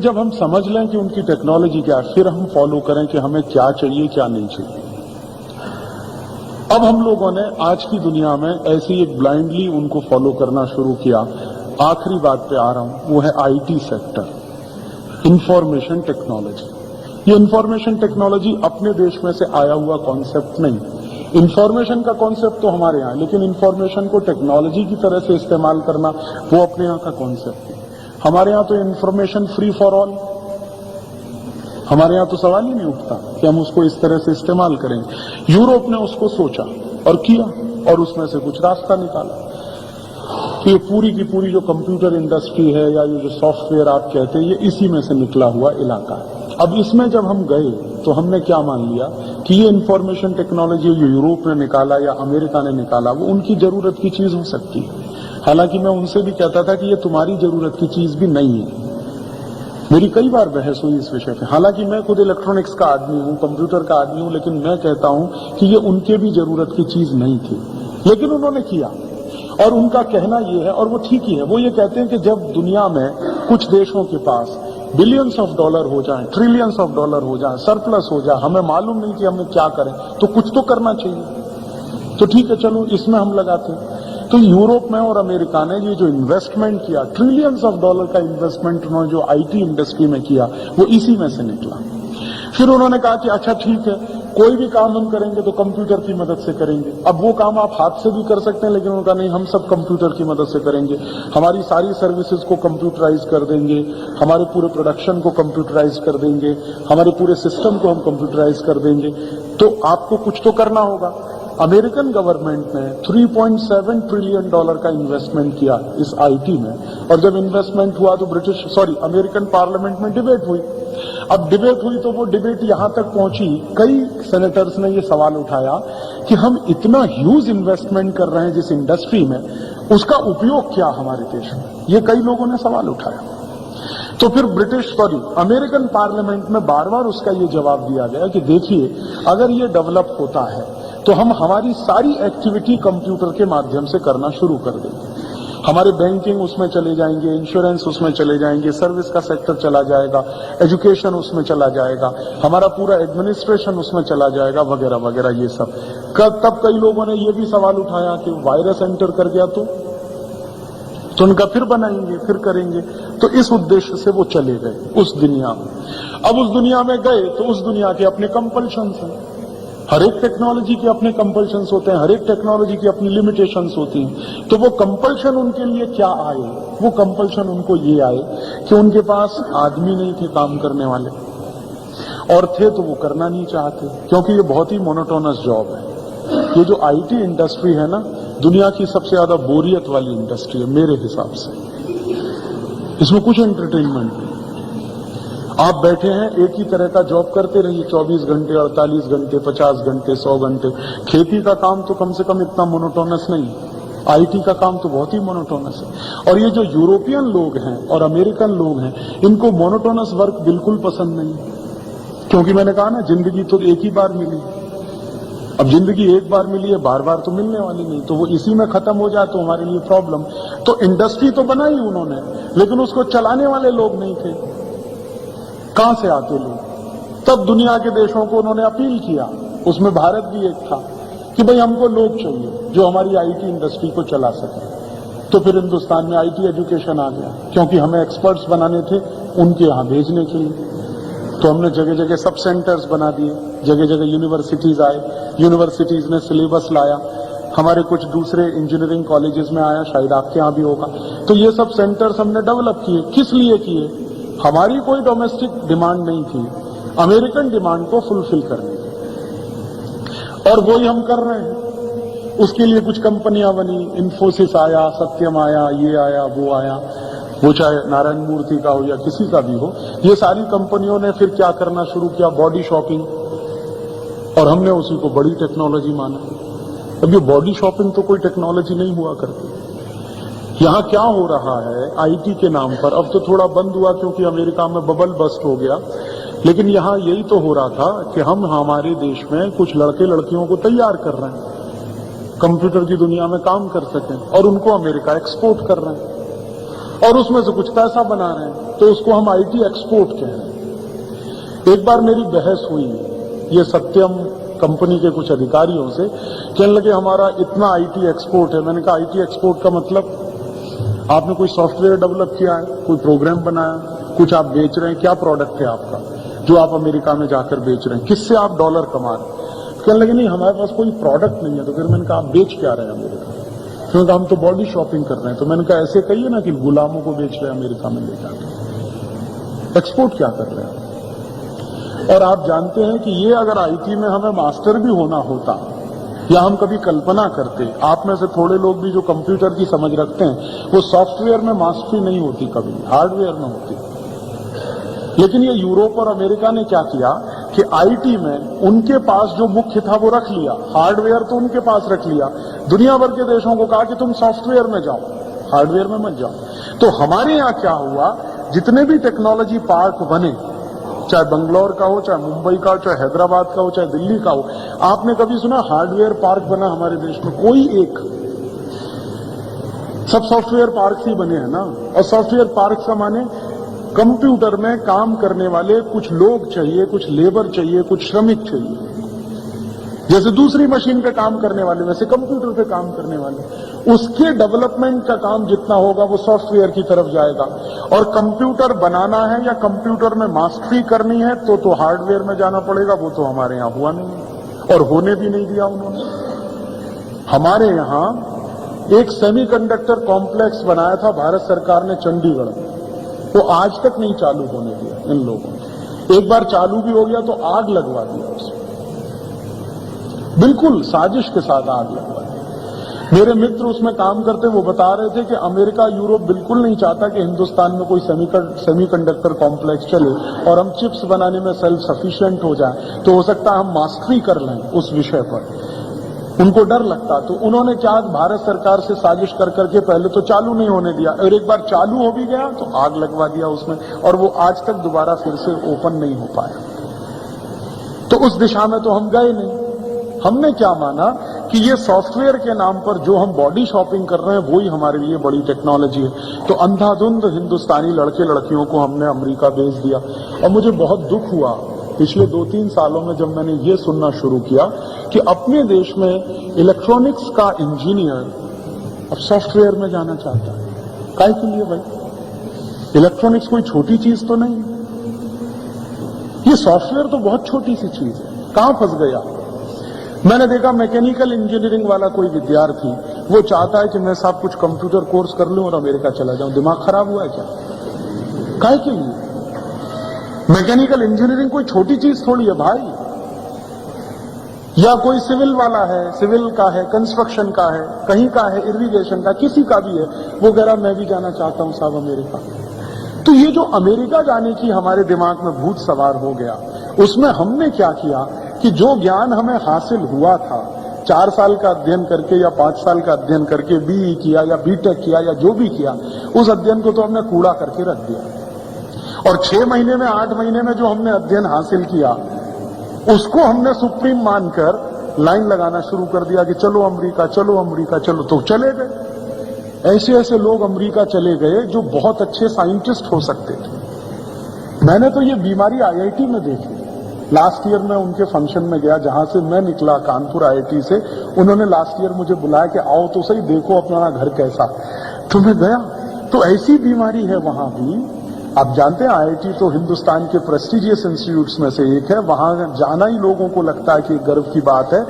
जब हम समझ लें कि उनकी टेक्नोलॉजी क्या है, फिर हम फॉलो करें कि हमें क्या चाहिए क्या नहीं चाहिए। अब हम लोगों ने आज की दुनिया में ऐसी एक ब्लाइंडली उनको फॉलो करना शुरू किया। आखिरी बात पे आ रहा हूं, वो है आईटी सेक्टर, इंफॉर्मेशन टेक्नोलॉजी। ये इंफॉर्मेशन टेक्नोलॉजी अपने देश में से आया हुआ कॉन्सेप्ट नहीं। इंफॉर्मेशन का कॉन्सेप्ट तो हमारे यहाँ, लेकिन इंफॉर्मेशन को टेक्नोलॉजी की तरह से इस्तेमाल करना वो अपने यहाँ का कॉन्सेप्ट है। हमारे यहाँ तो इंफॉर्मेशन फ्री फॉर ऑल, हमारे यहाँ तो सवाल ही नहीं उठता कि हम उसको इस तरह से इस्तेमाल करेंगे। यूरोप ने उसको सोचा और किया और उसमें से कुछ रास्ता निकाला। ये पूरी की पूरी जो कंप्यूटर इंडस्ट्री है या ये जो सॉफ्टवेयर आप कहते हैं, ये इसी में से निकला हुआ इलाका है। अब इसमें जब हम गए तो हमने क्या मान लिया कि ये इंफॉर्मेशन टेक्नोलॉजी जो यूरोप ने निकाला या अमेरिका ने निकाला, वो उनकी जरूरत की चीज हो सकती है। हालांकि मैं उनसे भी कहता था कि ये तुम्हारी जरूरत की चीज भी नहीं है। मेरी कई बार बहस हुई इस विषय पे। हालांकि मैं खुद इलेक्ट्रॉनिक्स का आदमी हूं, कंप्यूटर का आदमी हूं, लेकिन मैं कहता हूं कि ये उनके भी जरूरत की चीज नहीं थी, लेकिन उन्होंने किया। और उनका कहना ये है, और वो ठीक ही है, वो ये कहते हैं कि जब दुनिया में कुछ देशों के पास बिलियंस ऑफ डॉलर हो जाएं, ट्रिलियंस ऑफ डॉलर हो जाएं, सरप्लस हो जाए, हमें मालूम नहीं कि हमें क्या करें, तो कुछ तो करना चाहिए। तो ठीक है, चलो इसमें हम लगाते हैं। तो यूरोप में और अमेरिका ने ये जो इन्वेस्टमेंट किया, ट्रिलियंस ऑफ डॉलर का इन्वेस्टमेंट उन्होंने जो आईटी इंडस्ट्री में किया, वो इसी में से निकला। फिर उन्होंने कहा कि अच्छा ठीक है, कोई भी काम हम करेंगे तो कंप्यूटर की मदद से करेंगे। अब वो काम आप हाथ से भी कर सकते हैं, लेकिन उनका नहीं, हम सब कंप्यूटर की मदद से करेंगे। हमारी सारी सर्विसेज को कंप्यूटराइज कर देंगे, हमारे पूरे प्रोडक्शन को कंप्यूटराइज कर देंगे, हमारे पूरे सिस्टम को हम कंप्यूटराइज कर देंगे। तो आपको कुछ तो करना होगा। अमेरिकन गवर्नमेंट ने $3.7 ट्रिलियन का इन्वेस्टमेंट किया इस आईटी में, और जब इन्वेस्टमेंट हुआ तो अमेरिकन पार्लियामेंट में डिबेट हुई। अब डिबेट हुई तो वो डिबेट यहां तक पहुंची, कई सेनेटर्स ने ये सवाल उठाया कि हम इतना ह्यूज इन्वेस्टमेंट कर रहे हैं जिस इंडस्ट्री में, उसका उपयोग क्या हमारे देश में, ये कई लोगों ने सवाल उठाया। तो फिर अमेरिकन पार्लियामेंट में बार बार उसका ये जवाब दिया गया कि देखिए, अगर ये डेवलप होता है तो हम हमारी सारी एक्टिविटी कंप्यूटर के माध्यम से करना शुरू कर देंगे। हमारे बैंकिंग उसमें चले जाएंगे, इंश्योरेंस उसमें चले जाएंगे, सर्विस का सेक्टर चला जाएगा, एजुकेशन उसमें चला जाएगा, हमारा पूरा एडमिनिस्ट्रेशन उसमें चला जाएगा, वगैरह वगैरह ये सब। तब कई लोगों ने ये भी सवाल उठाया कि वायरस एंटर कर गया तो उनका फिर बनाएंगे, फिर करेंगे। तो इस उद्देश्य से वो चले गए उस दुनिया में। अब उस दुनिया में गए तो उस दुनिया के अपने कंपल्शंस हैं। हर एक टेक्नोलॉजी के अपने कंपल्शंस होते हैं, हर एक टेक्नोलॉजी की अपनी लिमिटेशंस होती हैं। तो वो कंपल्शन उनके लिए क्या आए? वो कंपल्शन उनको ये आए कि उनके पास आदमी नहीं थे काम करने वाले, और थे तो वो करना नहीं चाहते, क्योंकि ये बहुत ही मोनोटोनस जॉब है। ये जो आईटी इंडस्ट्री है ना, दुनिया की सबसे ज्यादा बोरियत वाली इंडस्ट्री है मेरे हिसाब से। इसमें कुछ एंटरटेनमेंट नहीं। आप बैठे हैं, एक ही तरह का जॉब करते रहिए 24 घंटे, 48 घंटे, 50 घंटे, 100 घंटे। खेती का काम तो कम से कम इतना मोनोटोनस नहीं, आईटी का काम तो बहुत ही मोनोटोनस है। और ये जो यूरोपियन लोग हैं और अमेरिकन लोग हैं, इनको मोनोटोनस वर्क बिल्कुल पसंद नहीं, क्योंकि मैंने कहा ना, जिंदगी तो एक ही बार मिली। अब जिंदगी एक बार मिली है, बार बार तो मिलने वाली नहीं, तो वो इसी में खत्म हो जाए तो हमारे लिए प्रॉब्लम। तो इंडस्ट्री तो बनाई उन्होंने, लेकिन उसको चलाने वाले लोग नहीं थे। कहां से आते लोग? तब दुनिया के देशों को उन्होंने अपील किया, उसमें भारत भी एक था, कि भाई हमको लोग चाहिए जो हमारी आईटी इंडस्ट्री को चला सके। तो फिर हिंदुस्तान में आईटी एजुकेशन आ गया, क्योंकि हमें एक्सपर्ट्स बनाने थे उनके यहां भेजने के लिए। तो हमने जगह जगह सब सेंटर्स बना दिए, जगह जगह यूनिवर्सिटीज आए, यूनिवर्सिटीज ने सिलेबस लाया, हमारे कुछ दूसरे इंजीनियरिंग कॉलेजेस में आया, शायद आपके यहां भी होगा। तो ये सब सेंटर्स हमने डेवलप किए। किस लिए किए? हमारी कोई डोमेस्टिक डिमांड नहीं थी, अमेरिकन डिमांड को फुलफिल करने की, और वही हम कर रहे हैं। उसके लिए कुछ कंपनियां बनी, इन्फोसिस आया, सत्यम आया, ये आया, वो आया, वो चाहे नारायण मूर्ति का हो या किसी का भी हो। ये सारी कंपनियों ने फिर क्या करना शुरू किया? बॉडी शॉपिंग, और हमने उसी को बड़ी टेक्नोलॉजी माना। अब ये बॉडी शॉपिंग तो कोई टेक्नोलॉजी नहीं हुआ करती। यहां क्या हो रहा है आईटी के नाम पर, अब तो थोड़ा बंद हुआ क्योंकि अमेरिका में बबल बस्ट हो गया, लेकिन यहां यही तो हो रहा था कि हम हमारे देश में कुछ लड़के लड़कियों को तैयार कर रहे हैं, कंप्यूटर की दुनिया में काम कर सकें, और उनको अमेरिका एक्सपोर्ट कर रहे हैं। और उसमें से कुछ पैसा बना रहे हैं, तो उसको हम आईटी एक्सपोर्ट कह रहे हैं। एक बार मेरी बहस हुई ये सत्यम कंपनी के कुछ अधिकारियों से, कहने लगे हमारा इतना आईटी एक्सपोर्ट है। मैंने कहा आईटी एक्सपोर्ट का मतलब आपने कोई सॉफ्टवेयर डेवलप किया है, कोई प्रोग्राम बनाया, कुछ आप बेच रहे हैं, क्या प्रोडक्ट है आपका जो आप अमेरिका में जाकर बेच रहे हैं, किससे आप डॉलर कमा रहे हैं? कहने लगे नहीं हमारे पास कोई प्रोडक्ट नहीं है। तो फिर मैंने कहा आप बेच क्या रहे हैं अमेरिका? क्योंकि हम तो बॉडी शॉपिंग कर रहे हैं। तो मैंने कहा ऐसे कहिए ना कि गुलामों को बेच रहे हैं अमेरिका में ले जाकर, एक्सपोर्ट क्या कर रहे हैं? और आप जानते हैं कि ये अगर आईटी में हमें मास्टर भी होना होता, या हम कभी कल्पना करते, आप में से थोड़े लोग भी जो कंप्यूटर की समझ रखते हैं, वो सॉफ्टवेयर में मास्टरी नहीं होती, कभी हार्डवेयर में होती। लेकिन ये यूरोप और अमेरिका ने क्या किया कि आईटी में उनके पास जो मुख्य था वो रख लिया, हार्डवेयर तो उनके पास रख लिया। दुनिया भर के देशों को कहा कि तुम सॉफ्टवेयर में जाओ, हार्डवेयर में मत जाओ। तो हमारे यहां क्या हुआ, जितने भी टेक्नोलॉजी पार्क बने, चाहे बंगलौर का हो, चाहे मुंबई का हो, चाहे हैदराबाद का हो, चाहे दिल्ली का हो, आपने कभी सुना हार्डवेयर पार्क बना हमारे देश में? कोई एक। सब सॉफ्टवेयर पार्क ही बने हैं ना। और सॉफ्टवेयर पार्क का माने कंप्यूटर में काम करने वाले कुछ लोग चाहिए, कुछ लेबर चाहिए, कुछ श्रमिक चाहिए। जैसे दूसरी मशीन पे काम करने वाले, वैसे कंप्यूटर पे काम करने वाले, उसके डेवलपमेंट का काम जितना होगा वो सॉफ्टवेयर की तरफ जाएगा। और कंप्यूटर बनाना है या कंप्यूटर में मास्टरी करनी है तो हार्डवेयर में जाना पड़ेगा। वो तो हमारे यहां हुआ नहीं और होने भी नहीं दिया उन्होंने। हमारे यहां एक सेमीकंडक्टर कॉम्प्लेक्स बनाया था भारत सरकार ने चंडीगढ़ में, वो आज तक नहीं चालू होने दिया इन लोगों ने। एक बार चालू भी हो गया तो आग लगवा दिया उसमें, बिल्कुल साजिश के साथ आग लगवा दी। मेरे मित्र उसमें काम करते, वो बता रहे थे कि अमेरिका यूरोप बिल्कुल नहीं चाहता कि हिंदुस्तान में कोई सेमीकंडक्टर कॉम्प्लेक्स चले और हम चिप्स बनाने में सेल्फ सफिशिएंट हो जाए, तो हो सकता है हम मास्टरी कर लें उस विषय पर। उनको डर लगता, तो उन्होंने क्या भारत सरकार से साजिश कर करके पहले तो चालू नहीं होने दिया, और एक बार चालू हो भी गया तो आग लगवा दिया उसमें, और वो आज तक दोबारा फिर से ओपन नहीं हो पाया। तो उस दिशा में तो हम गए नहीं। हमने क्या माना कि ये सॉफ्टवेयर के नाम पर जो हम बॉडी शॉपिंग कर रहे हैं वही हमारे लिए बड़ी टेक्नोलॉजी है। तो अंधाधुंध हिंदुस्तानी लड़के लड़कियों को हमने अमेरिका भेज दिया। और मुझे बहुत दुख हुआ पिछले 2-3 सालों में जब मैंने ये सुनना शुरू किया कि अपने देश में इलेक्ट्रॉनिक्स का इंजीनियर अब सॉफ्टवेयर में जाना चाहता है। काहे के लिए भाई? इलेक्ट्रॉनिक्स कोई छोटी चीज तो नहीं, ये सॉफ्टवेयर तो बहुत छोटी सी चीज है। कहां फंस गया? मैंने देखा मैकेनिकल इंजीनियरिंग वाला कोई विद्यार्थी, वो चाहता है कि मैं साहब कुछ कंप्यूटर कोर्स कर लूं और अमेरिका चला जाऊं। दिमाग खराब हुआ है क्या? काहे के लिए? मैकेनिकल इंजीनियरिंग कोई छोटी चीज थोड़ी है भाई। या कोई सिविल वाला है, सिविल का है, कंस्ट्रक्शन का है, कहीं का है, इरिगेशन का, किसी का भी है, वो कह रहा मैं भी जाना चाहता हूं साहब अमेरिका। तो ये जो अमेरिका जाने की हमारे दिमाग में भूत सवार हो गया, उसमें हमने क्या किया कि जो ज्ञान हमें हासिल हुआ था 4 साल का अध्ययन करके या 5 साल का अध्ययन करके, बीई किया या बीटेक किया या जो भी किया, उस अध्ययन को तो हमने कूड़ा करके रख दिया। और 6 महीने में 8 महीने में जो हमने अध्ययन हासिल किया उसको हमने सुप्रीम मानकर लाइन लगाना शुरू कर दिया कि चलो अमेरिका, चलो अमेरिका, चलो। तो चले गए। ऐसे ऐसे लोग अमेरिका चले गए जो बहुत अच्छे साइंटिस्ट हो सकते थे। मैंने तो ये बीमारी आईआईटी में देखी। लास्ट ईयर मैं उनके फंक्शन में गया जहां से मैं निकला, कानपुर आईआईटी से। उन्होंने लास्ट ईयर मुझे बुलाया कि आओ तो सही, देखो अपना घर कैसा। तो मैं गया, तो ऐसी बीमारी है वहां भी। आप जानते हैं आईआईटी तो हिंदुस्तान के प्रेस्टिजियस इंस्टीट्यूट्स में से एक है, वहां जाना ही लोगों को लगता है कि गर्व की बात है।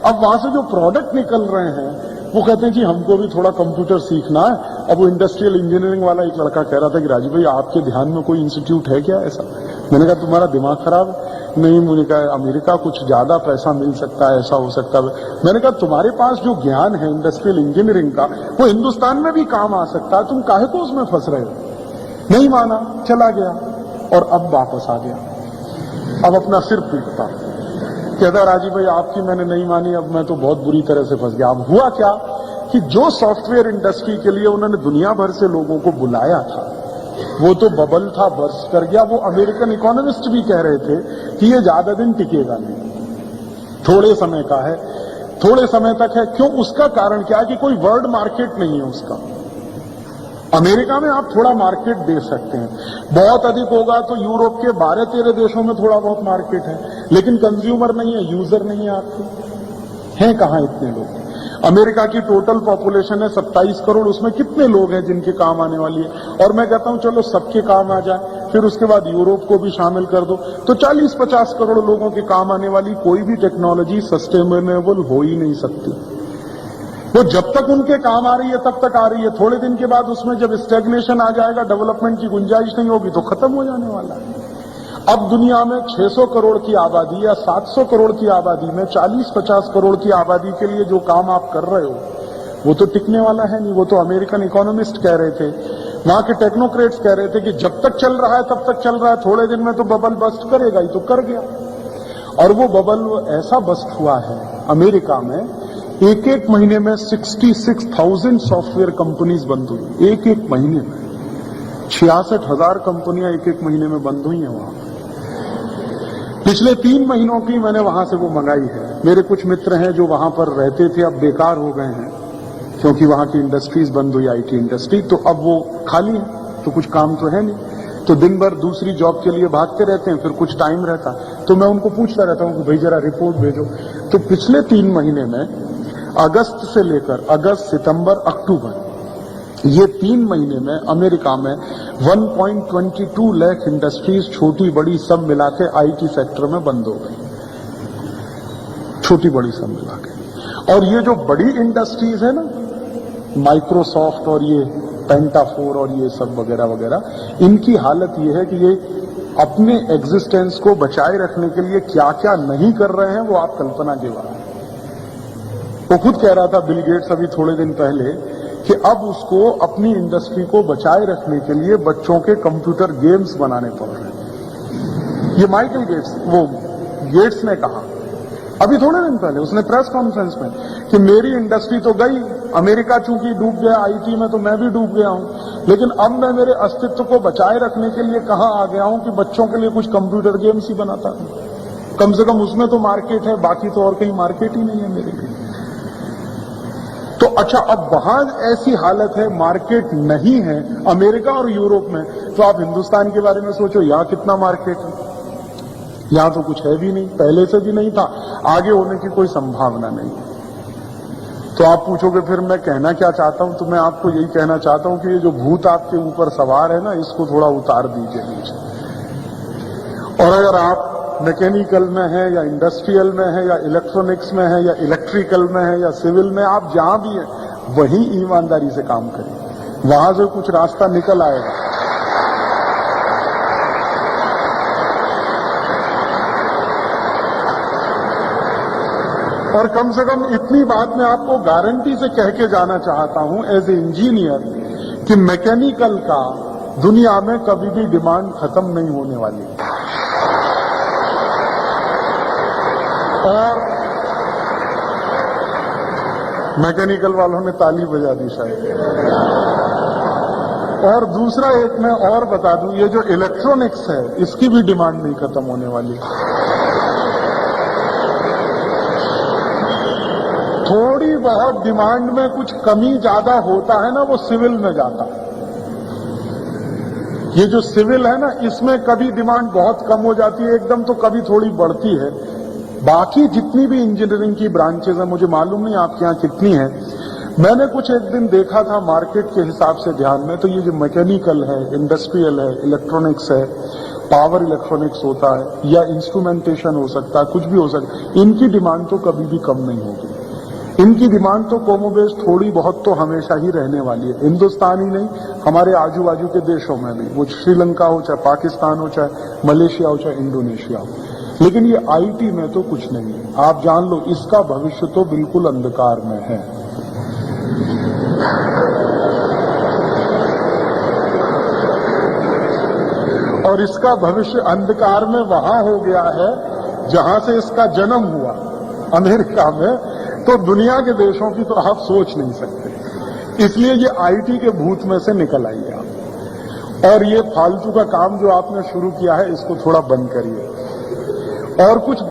अब वहां से जो प्रोडक्ट निकल रहे हैं वो कहते हैं कि हमको भी थोड़ा कंप्यूटर सीखना है। अब वो इंडस्ट्रियल इंजीनियरिंग वाला एक लड़का कह रहा था कि राजीव भाई आपके ध्यान में कोई इंस्टीट्यूट है क्या ऐसा? मैंने कहा तुम्हारा दिमाग खराब है? नहीं, मुझे कहा अमेरिका कुछ ज्यादा पैसा मिल सकता है, ऐसा हो सकता है। मैंने कहा तुम्हारे पास जो ज्ञान है इंडस्ट्रियल इंजीनियरिंग का वो हिंदुस्तान में भी काम आ सकता है, तुम काहे को उसमें फंस रहे हो? नहीं माना, चला गया और अब वापस आ गया। अब अपना सिर पीटता, कहता राजीव भाई आपकी मैंने नहीं मानी, अब मैं तो बहुत बुरी तरह से फंस गया। अब हुआ क्या कि जो सॉफ्टवेयर इंडस्ट्री के लिए उन्होंने दुनिया भर से लोगों को बुलाया था वो तो बबल था, बर्स्ट कर गया। वो अमेरिकन इकोनॉमिस्ट भी कह रहे थे कि ये ज्यादा दिन टिकेगा नहीं, थोड़े समय का है, थोड़े समय तक है। क्यों? उसका कारण क्या है कि कोई वर्ल्ड मार्केट नहीं है उसका। अमेरिका में आप थोड़ा मार्केट दे सकते हैं, बहुत अधिक होगा तो यूरोप के 12-13 देशों में थोड़ा बहुत मार्केट है, लेकिन कंज्यूमर नहीं है, यूजर नहीं है आपके। हैं कहां इतने लोग? अमेरिका की टोटल पॉपुलेशन है 27 करोड़, उसमें कितने लोग हैं जिनके काम आने वाली है? और मैं कहता हूं चलो सबके काम आ जाए, फिर उसके बाद यूरोप को भी शामिल कर दो, तो 40-50 करोड़ लोगों के काम आने वाली कोई भी टेक्नोलॉजी सस्टेनेबल हो ही नहीं सकती। वो जब तक उनके काम आ रही है तब तक आ रही है, थोड़े दिन के बाद उसमें जब स्टैग्नेशन आ जाएगा, डेवलपमेंट की गुंजाइश नहीं होगी तो खत्म हो जाने वाला है। अब दुनिया में 600 करोड़ की आबादी या 700 करोड़ की आबादी में 40-50 करोड़ की आबादी के लिए जो काम आप कर रहे हो वो तो टिकने वाला है नहीं। वो तो अमेरिकन इकोनॉमिस्ट कह रहे थे, वहां के टेक्नोक्रेट्स कह रहे थे कि जब तक चल रहा है तब तक चल रहा है, थोड़े दिन में तो बबल बस्ट करेगा ही, तो कर गया। और वो बबल ऐसा बस्ट हुआ है अमेरिका में, एक महीने में 66,000 सॉफ्टवेयर कंपनीज बंद हुई। एक महीने में 66,000 कंपनियां एक महीने में बंद हुई हैं वहां। पिछले 3 महीनों की मैंने वहां से वो मंगाई है। मेरे कुछ मित्र हैं जो वहां पर रहते थे, अब बेकार हो गए हैं क्योंकि वहां की इंडस्ट्रीज बंद हुई, आईटी इंडस्ट्री, तो अब वो खाली है, तो कुछ काम तो है नहीं, तो दिन भर दूसरी जॉब के लिए भागते रहते हैं, फिर कुछ टाइम रहता तो मैं उनको पूछता रहता हूं कि भाई जरा रिपोर्ट भेजो। तो पिछले 3 महीने में अगस्त से लेकर अगस्त, सितंबर, अक्टूबर, ये 3 महीने में अमेरिका में 1.22 लाख इंडस्ट्रीज छोटी बड़ी सब मिला के आईटी सेक्टर में बंद हो गई, छोटी बड़ी सब मिला के। और ये जो बड़ी इंडस्ट्रीज है ना, माइक्रोसॉफ्ट और ये पेंटाफोर और ये सब वगैरह वगैरह, इनकी हालत ये है कि ये अपने एग्जिस्टेंस को बचाए रखने के लिए क्या क्या नहीं कर रहे हैं वो आप कल्पना के बाहर। वो खुद कह रहा था बिल गेट्स अभी थोड़े दिन पहले कि अब उसको अपनी इंडस्ट्री को बचाए रखने के लिए बच्चों के कंप्यूटर गेम्स बनाने पड़ रहे हैं। ये माइकल गेट्स, वो गेट्स ने कहा अभी थोड़े दिन पहले, उसने प्रेस कॉन्फ्रेंस में, कि मेरी इंडस्ट्री तो गई, अमेरिका चूंकि डूब गया आईटी में, तो मैं भी डूब गया हूं, लेकिन अब मैं मेरे अस्तित्व को बचाए रखने के लिए कहां आ गया हूं कि बच्चों के लिए कुछ कंप्यूटर गेम्स ही बनाता हूं। कम से कम उसमें तो मार्केट है, बाकी तो और कहीं मार्केट ही नहीं है मेरे लिए। तो अच्छा, अब वहां ऐसी हालत है, मार्केट नहीं है अमेरिका और यूरोप में, तो आप हिंदुस्तान के बारे में सोचो, यहां कितना मार्केट है? यहां तो कुछ है भी नहीं, पहले से भी नहीं था, आगे होने की कोई संभावना नहीं। तो आप पूछोगे फिर मैं कहना क्या चाहता हूं, तो मैं आपको यही कहना चाहता हूं कि ये जो भूत आपके ऊपर सवार है ना, इसको थोड़ा उतार दीजिए नीचे। और अगर आप मैकेनिकल में है या इंडस्ट्रियल में है या इलेक्ट्रॉनिक्स में है या इलेक्ट्रिकल में है या सिविल में, आप जहां भी हैं वहीं ईमानदारी से काम करें, वहां से कुछ रास्ता निकल आएगा। और कम से कम इतनी बात मैं आपको गारंटी से कह के जाना चाहता हूं एज ए इंजीनियर कि मैकेनिकल का दुनिया में कभी भी डिमांड खत्म नहीं होने वाली। और मैकेनिकल वालों ने ताली बजा दी शायद। और दूसरा एक मैं और बता दूं, ये जो इलेक्ट्रॉनिक्स है इसकी भी डिमांड नहीं खत्म होने वाली। थोड़ी बहुत डिमांड में कुछ कमी ज्यादा होता है ना, वो सिविल में जाता है। ये जो सिविल है ना, इसमें कभी डिमांड बहुत कम हो जाती है एकदम, तो कभी थोड़ी बढ़ती है। बाकी जितनी भी इंजीनियरिंग की ब्रांचेज हैं, मुझे मालूम नहीं आपके यहाँ कितनी है, मैंने कुछ एक दिन देखा था मार्केट के हिसाब से ध्यान में, तो ये जो मैकेनिकल है, इंडस्ट्रियल है, इलेक्ट्रॉनिक्स है, पावर इलेक्ट्रॉनिक्स होता है या इंस्ट्रूमेंटेशन हो सकता है, कुछ भी हो सकता है, इनकी डिमांड तो कभी भी कम नहीं होगी। इनकी डिमांड तो कमोबेश थोड़ी बहुत तो हमेशा ही रहने वाली है। हिंदुस्तान ही नहीं, हमारे आजू बाजू के देशों में भी, वो श्रीलंका हो, चाहे पाकिस्तान हो, चाहे मलेशिया हो, चाहे इंडोनेशिया हो। लेकिन ये आईटी में तो कुछ नहीं है, आप जान लो, इसका भविष्य तो बिल्कुल अंधकार में है। और इसका भविष्य अंधकार में वहां हो गया है जहां से इसका जन्म हुआ, अमेरिका में। तो दुनिया के देशों की तो आप सोच नहीं सकते। इसलिए ये आईटी के भूत में से निकल आइए आप, और ये फालतू का काम जो आपने शुरू किया है इसको थोड़ा बंद करिए। और कुछ